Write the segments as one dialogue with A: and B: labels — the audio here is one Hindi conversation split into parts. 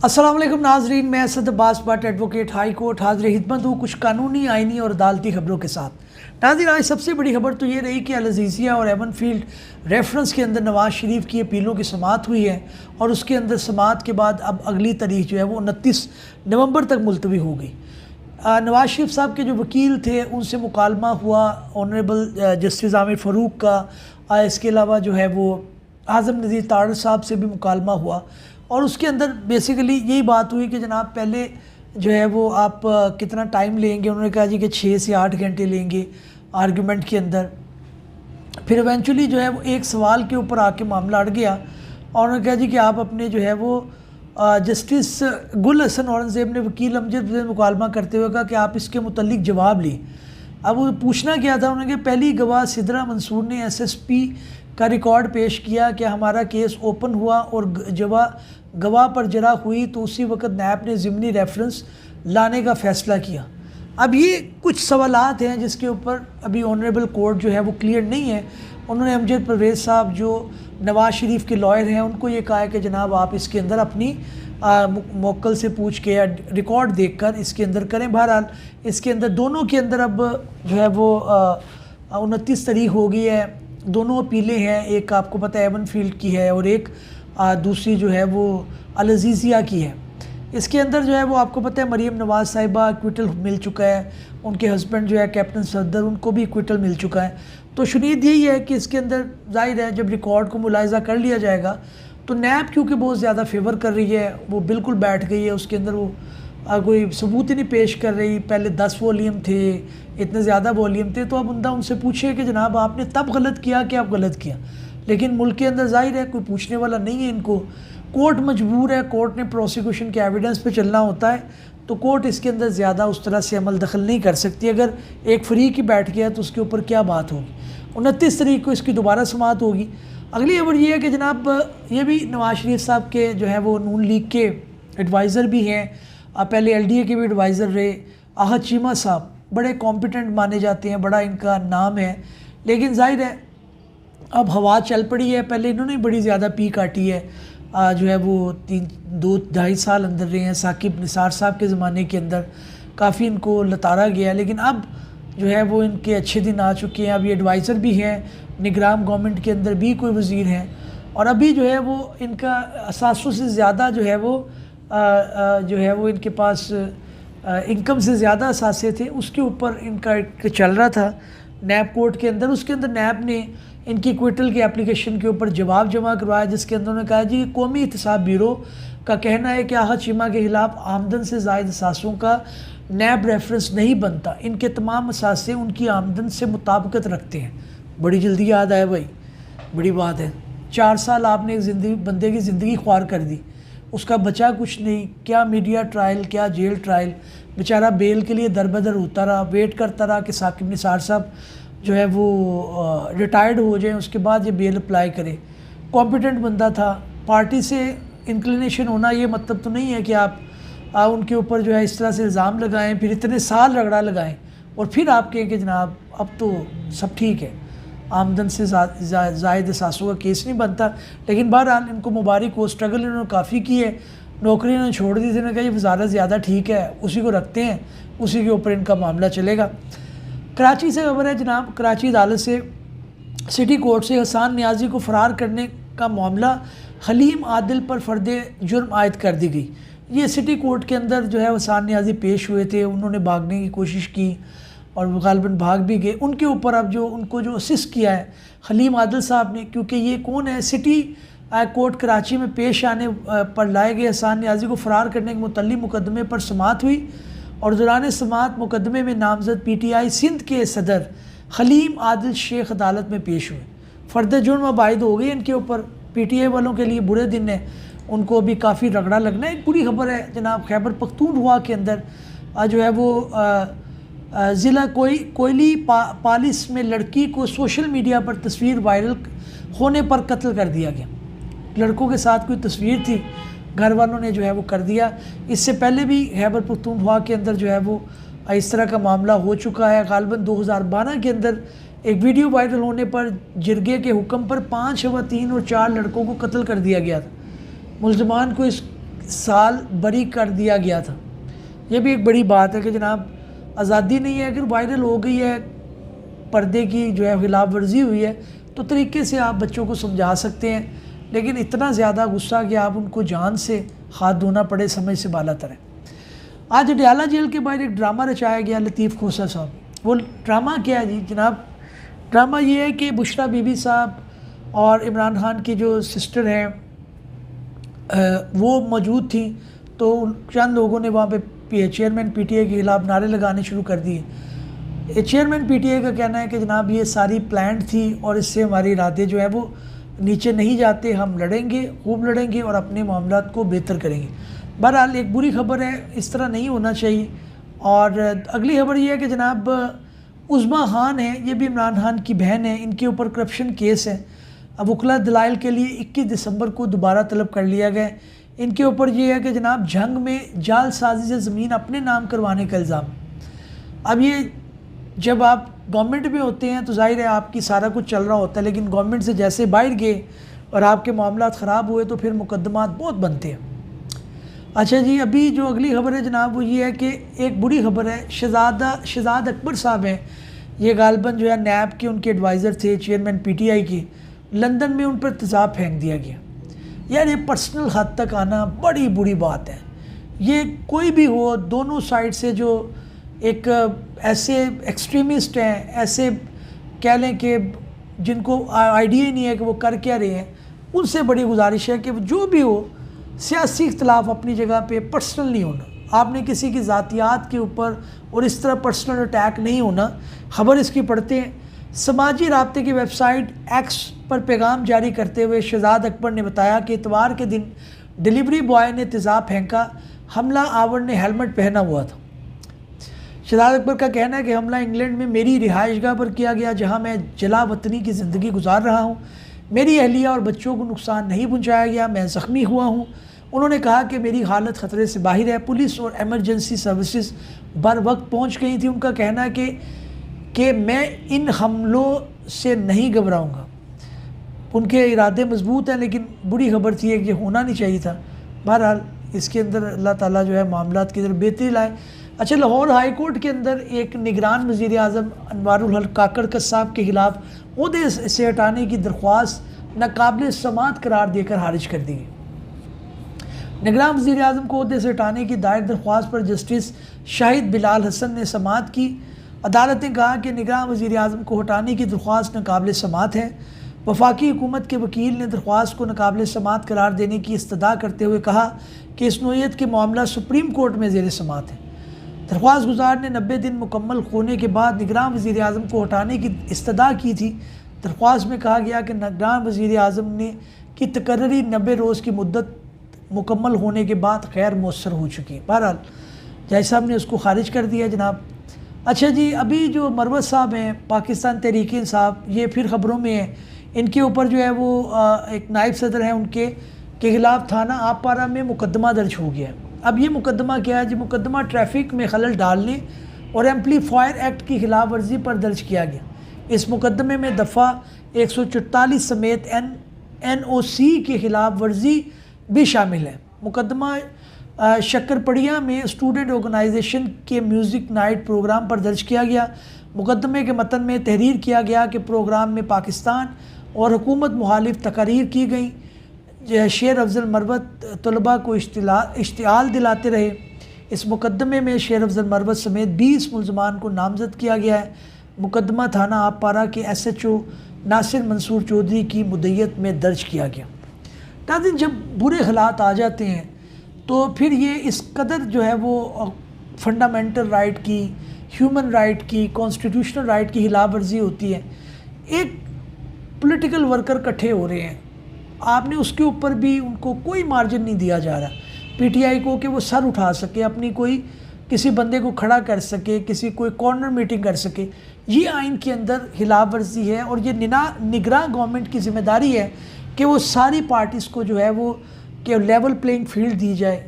A: अस्सलाम वालेकुम नाजरीन, मैं Asad Abbas Bhatt advocate high court हाजिर खिदमत हूँ कुछ कानूनी, आइनी और अदालती खबरों के साथ। नाज़रीन, आज सबसे बड़ी खबर तो ये रही कि अल अज़ीज़िया और एवन फील्ड रेफरेंस के अंदर नवाज़ शरीफ की अपीलों की समाअत हुई है और उसके अंदर समाअत के बाद अब अगली तारीख जो है वो 29 नवंबर तक मुलतवी हो गई। नवाज़ शरीफ साहब के जो वकील थे उनसे मुकालमा हुआ ऑनरेबल जस्टिस आमिर फ़ारूक का। इसके अलावा जो है वो आज़म नज़ीर तारड़ साहब से भी मुकालमा हुआ और उसके अंदर बेसिकली यही बात हुई कि जनाब पहले जो है वो आप कितना टाइम लेंगे। उन्होंने कहा जी कि 6 से 8 घंटे लेंगे आर्गुमेंट के अंदर। फिर इवेंचुअली जो है वो एक सवाल के ऊपर आके मामला अड़ गया और उन्होंने कहा जी कि आप अपने जो है वो जस्टिस गुल हसन औरंगज़ेब ने वकील अमजद से मुकालमा करते हुए कहा कि आप इसके मुतल्लिक जवाब लें। अब वो पूछना क्या था, उन्होंने पहली गवाह सिदरा मंसूर ने SSP का रिकॉर्ड पेश किया कि हमारा केस ओपन हुआ और गवाह पर जरा हुई तो उसी वक्त नैब ने ज़िमनी रेफरेंस लाने का फ़ैसला किया। अब ये कुछ सवालात हैं जिसके ऊपर अभी ऑनरेबल कोर्ट जो है वो क्लियर नहीं है। उन्होंने अमजद परवेज़ साहब जो नवाज़ शरीफ के लॉयर हैं उनको ये कहा है कि जनाब आप इसके अंदर अपनी मोक्कल से पूछ के या रिकॉर्ड देखकर इसके अंदर करें। बहरहाल इसके अंदर दोनों के अंदर अब जो है वो 29 तारीख हो गई है। दोनों अपीलें हैं, एक आपको पता है एवन फील्ड की है और एक दूसरी जो है वो अल अज़ीज़िया की है। इसके अंदर जो है वो आपको पता है मरीम नवाज़ साहिबा एक्विटल मिल चुका है, उनके हस्बैंड जो है कैप्टन सफदर उनको भी एक्विटल मिल चुका है। तो शुनीद यही है कि इसके अंदर जाहिर है जब रिकॉर्ड को मुलाहिज़ा कर लिया जाएगा तो नैब क्योंकि बहुत ज़्यादा फेवर कर रही है, वो बिल्कुल बैठ गई है, उसके अंदर वो कोई सबूत ही नहीं पेश कर रही। पहले 10 वॉल्यूम थे, इतने ज़्यादा वॉल्यूम थे, तो अब बंदा उनसे पूछे कि जनाब आपने तब गलत किया कि आप गलत किया। लेकिन मुल्क के अंदर जाहिर है कोई पूछने वाला नहीं है इनको। कोर्ट मजबूर है, कोर्ट ने प्रोसिक्यूशन के एविडेंस पे चलना होता है, तो कोर्ट इसके अंदर ज़्यादा उस तरह से अमल दखल नहीं कर सकती। अगर एक फरीक ही बैठ गया तो उसके ऊपर क्या बात होगी। 29 तारीख को इसकी दोबारा समाअत होगी। अगली खबर ये है कि जनाब ये भी नवाज़ शरीफ साहब के जो है वो नून लीग के एडवाइज़र भी हैं, पहले LDA के भी एडवाइज़र रहे। आहत चीमा साहब बड़े कॉम्पिटेंट माने जाते हैं, बड़ा इनका नाम है, लेकिन जाहिर है अब हवा चल पड़ी है। पहले इन्होंने बड़ी ज़्यादा पी काटी है, जो है वो 2-2.5 साल अंदर रहे हैं। साकिब निसार साहब के ज़माने के अंदर काफ़ी इनको लताड़ा गया, लेकिन अब जो है वो इनके अच्छे दिन आ चुके हैं। अब ये एडवाइज़र भी हैं, निगरान गवर्नमेंट के अंदर भी कोई वज़ीर हैं और अभी जो है वो इनका असासों से ज़्यादा जो है वो इनके पास इनकम से ज़्यादा असासे थे, उसके ऊपर इनका चल रहा था नैब कोर्ट के अंदर। उसके अंदर नैब ने इनकी क्विटल की एप्लीकेशन के ऊपर जवाब जमा करवाया, जिसके अंदर उन्होंने कहा जी कौमी एहतसाब ब्यूरो का कहना है कि आहत चीमा के ख़िलाफ़ आमदन से ज़ायद असासों का नैब रेफरेंस नहीं बनता। इनके तमाम असासे उनकी आमदन से मुताबिकत रखते हैं। बड़ी जल्दी याद आया भाई, बड़ी बात है। 4 साल आपने एक बंदे की ज़िंदगी ख्वार कर दी, उसका बचा कुछ नहीं। क्या मीडिया ट्रायल, क्या जेल ट्रायल, बेचारा बेल के लिए दर बदर होता रहा, वेट करता रहा कि साकिब निसार साहब जो है वो रिटायर्ड हो जाए, उसके बाद ये बेल अप्लाई करे। कॉम्पिटेंट बंदा था। पार्टी से इंक्लिनेशन होना ये मतलब तो नहीं है कि आप उनके ऊपर जो है इस तरह से इल्ज़ाम लगाएं, फिर इतने साल रगड़ा लगाएं और फिर आप कहें कि जनाब अब तो सब ठीक है, आमदन से ज़ायद असासों का केस नहीं बनता। लेकिन बहरहाल इनको मुबारक हो, स्ट्रगल इन्होंने काफ़ी की है। नौकरी इन्होंने छोड़ दी थी, उन्होंने कहा ये वज़ारत ज़्यादा ठीक है, उसी को रखते हैं, उसी के ऊपर इनका मामला चलेगा। कराची से खबर है जनाब, कराची अदालत से सिटी कोर्ट से हसन नियाज़ी को फ़रार करने का मामला हलीम आदिल पर फ़र्द जुर्म आयद कर दी गई। ये सिटी कोर्ट के अंदर जो है हसन नियाज़ी पेश हुए थे, उन्होंने भागने की कोशिश की और गालिबन भाग भी गए। उनके ऊपर अब जो उनको जो असिस्ट किया है हलीम आदिल साहब ने, क्योंकि ये कौन है, सिटी कोर्ट कराची में पेश आने पर लाए गए हसन नियाज़ी को फ़रार करने के मुतल्लिक़ मुकदमे पर समाअत हुई और दौरान समाअत मुकदमे में नामज़द PTI सिंध के सदर हलीम आदिल शेख अदालत में पेश हुए। फ़र्द जुर्म अब आयद हो गई इनके ऊपर। PTI वालों के लिए बुरे दिन है, उनको अभी काफ़ी रगड़ा लगना है। एक बुरी खबर है जनाब, खैबर पख्तूनख्वा के अंदर जो है वो ज़िला कोयली पालिस में लड़की को सोशल मीडिया पर तस्वीर वायरल होने पर कत्ल कर दिया गया। लड़कों के साथ कोई तस्वीर थी, घर वालों ने जो है वो कर दिया। इससे पहले भी खैबर पख्तूनख्वा के अंदर जो है वो इस तरह का मामला हो चुका है। गालिबन 2012 के अंदर एक वीडियो वायरल होने पर जिरगे के हुक्म पर 5 ख़वातीन और 4 लड़कों को कत्ल कर दिया गया था। मुल्ज़िमान को साल बरी कर दिया गया था। ये भी एक बड़ी बात है कि जनाब आज़ादी नहीं है, अगर वायरल हो गई है, पर्दे की जो है खिलाफ वर्जी हुई है, तो तरीके से आप बच्चों को समझा सकते हैं, लेकिन इतना ज़्यादा गुस्सा कि आप उनको जान से हाथ धोना पड़े, समझ से बाला तर है। आज अडयाला जेल के बाहर एक ड्रामा रचाया गया लतीफ़ खोसा साहब। वो ड्रामा क्या है जी जनाब? ड्रामा ये है कि बुशरा बीबी साहब और इमरान खान की जो सिस्टर हैं वो मौजूद थी, तो चंद लोगों ने वहाँ पे चेयरमैन पीटीआई के ख़िलाफ़ नारे लगाने शुरू कर दिए। चेयरमैन पीटीआई का कहना है कि जनाब ये सारी प्लान्ड थी और इससे हमारे इरादे जो है वो नीचे नहीं जाते, हम लड़ेंगे, खूब लड़ेंगे और अपने मामलात को बेहतर करेंगे। बहरहाल एक बुरी खबर है, इस तरह नहीं होना चाहिए। और अगली खबर ये है कि जनाब उज़्मा खान है, ये भी इमरान खान की बहन है, इनके ऊपर करप्शन केस है। अब वकला दलाइल के लिए 21 दिसंबर को दोबारा तलब कर लिया गया। इनके ऊपर ये है कि जनाब जंग में जालसाजी से ज़मीन अपने नाम करवाने का इल्ज़ाम। अब ये जब आप गवर्नमेंट में होते हैं तो जाहिर है आपकी सारा कुछ चल रहा होता है, लेकिन गवर्नमेंट से जैसे बाहर गए और आपके मामलात ख़राब हुए तो फिर मुकदमात बहुत बनते हैं। अच्छा जी, अभी जो अगली खबर है जनाब वो ये है कि एक बुरी खबर है। शहजाद अकबर साहब हैं, ये गालबन जो है नैब के उनके एडवाइज़र थे, चेयरमैन पीटीआई के। लंदन में उन पर तेज़ाब फेंक दिया गया। यार ये पर्सनल हद तक आना बड़ी बुरी बात है। ये कोई भी हो, दोनों साइड से जो एक ऐसे एक्सट्रीमिस्ट हैं, ऐसे कह लें कि जिनको आइडिया ही नहीं है कि वो कर क्या रहे हैं, उनसे बड़ी गुजारिश है कि जो भी हो सियासी इख्तलाफ अपनी जगह पे पर्सनल नहीं होना। आपने किसी की ज़ातियात के ऊपर और इस तरह पर्सनल अटैक नहीं होना। खबर इसकी पढ़ते हैं। समाजी राब्ते की वेबसाइट एक्स पर पैगाम जारी करते हुए शहजाद अकबर ने बताया कि इतवार के दिन डिलीवरी बॉय ने तेज़ाब फेंका। हमला आवर ने हेलमेट पहना हुआ था। शहजाद अकबर का कहना है कि हमला इंग्लैंड में मेरी रिहाइशगाह पर किया गया, जहां मैं जला वतनी की ज़िंदगी गुजार रहा हूं। मेरी अहलिया और बच्चों को नुकसान नहीं पहुंचाया गया, मैं ज़ख्मी हुआ हूं। उन्होंने कहा कि मेरी हालत ख़तरे से बाहर है। पुलिस और एमरजेंसी सर्विसेज बर वक्त पहुँच गई थी। उनका कहना है कि मैं इन हमलों से नहीं घबराऊँगा। उनके इरादे मजबूत हैं, लेकिन बुरी खबर थी कि ये होना नहीं चाहिए था। बहरहाल इसके अंदर अल्लाह ताला जो है मामलात की तरफ बेहतरी लाए। अच्छा, लाहौर हाई कोर्ट के अंदर एक निगरान वज़ीर आज़म अनवारुल हक काकड़ कस्साब के ख़िलाफ़ ओहदे से हटाने की दरख्वास्त नाकाबिल समाअत करार देकर खारिज कर दी गई। निगरान वज़ीर आज़म को ओहदे से हटाने की दायर दरख्वास्त पर जस्टिस शाहिद बिलाल हसन ने समाअत की। अदालत ने कहा कि निगरान वज़ीर आज़म को हटाने की दरख्वास्त नाकाबिल समाअत है। वफाकी हुकूमत के वकील ने दरख्वास्त को नाकाबिल समाअत करार देने की इस्तदा करते हुए कहा कि इस नोयत के मामला सुप्रीम कोर्ट में ज़ेर समाअत है। दरख्वास्त गुजार ने 90 दिन मुकम्मल होने के बाद निगरान वज़ीर आज़म को हटाने की इस्तदा की थी। दरख्वास्त में कहा गया कि निगरान वज़ीर आज़म ने की तकर्री 90 रोज़ की मुद्दत मुकम्मल होने के बाद गैर मौसर हो चुकी है। बहरहाल जज साहब ने उसको खारिज कर दिया जनाब। अच्छा जी, अभी जो मरवत साहब हैं पाकिस्तान तहरीक इंसाफ, ये फिर ख़बरों में है। इनके ऊपर जो है वो एक नायब सदर हैं उनके के ख़िलाफ़ थाना आपपारा में मुकदमा दर्ज हो गया। अब ये मुकदमा क्या है जी? मुकदमा ट्रैफिक में खलल डालने और एम्पलीफायर एक्ट की खिलाफ वर्जी पर दर्ज किया गया। इस मुकदमे में दफ़ा 144 समेत NOC की खिलाफ वर्जी भी शामिल है। मुकदमा शक्करपड़िया में स्टूडेंट ऑर्गेनाइजेशन के म्यूज़िक नाइट प्रोग्राम पर दर्ज किया गया। मुकदमे के मतन में तहरीर किया गया कि प्रोग्राम में पाकिस्तान और हुकूमत मुखालिफ तकारीर की गई। शेर अफजल मरवत तलबा को इश्तियाल दिलाते रहे। इस मुकदमे में शेर अफजल मरवत समेत 20 मुलजमान को नामजद किया गया है। मुकदमा थाना आपपारा के SHO नासिर मंसूर चौधरी की मुद्दत में दर्ज किया गया। नाज़रीन, जब बुरे हालात आ जाते हैं तो फिर ये इस कदर जो है वो फंडामेंटल राइट की, ह्यूमन राइट की, कॉन्स्टिट्यूशनल राइट की खिलाफ वर्जी होती है। एक पॉलिटिकल वर्कर इकट्ठे हो रहे हैं, आपने उसके ऊपर भी उनको कोई मार्जिन नहीं दिया जा रहा PTI को कि वो सर उठा सके, अपनी कोई किसी बंदे को खड़ा कर सके, किसी कोई कॉर्नर मीटिंग कर सके। ये आइन के अंदर खिलाफ वर्जी है और ये निगरान गवर्नमेंट की जिम्मेदारी है कि वो सारी पार्टीज़ को जो है वो कि लेवल प्लेइंग फील्ड दी जाए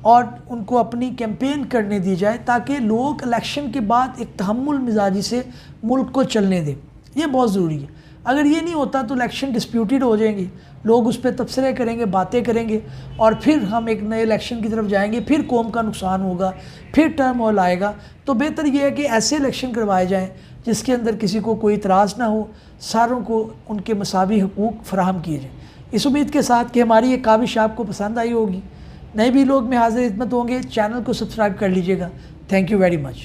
A: और उनको अपनी कैंपेन करने दी जाए, ताकि लोग इलेक्शन के बाद एक तहम्मुल मिजाजी से मुल्क को चलने दें। ये बहुत ज़रूरी है। अगर ये नहीं होता तो इलेक्शन डिस्प्यूटेड हो जाएंगे, लोग उस पर तबसरे करेंगे, बातें करेंगे और फिर हम एक नए इलेक्शन की तरफ जाएंगे, फिर कौम का नुकसान होगा, फिर टर्मोइल आएगा। तो बेहतर ये है कि ऐसे इलेक्शन करवाए जाएँ जिसके अंदर किसी को कोई इतराज़ ना हो, सारों को उनके मसावी हकूक़ फराहम किए जाएँ। इस उम्मीद के साथ कि हमारी ये काविश आपको पसंद आई होगी। नए भी लोग में हाज़िर खिदमत होंगे। चैनल को सब्सक्राइब कर लीजिएगा। Thank you very much.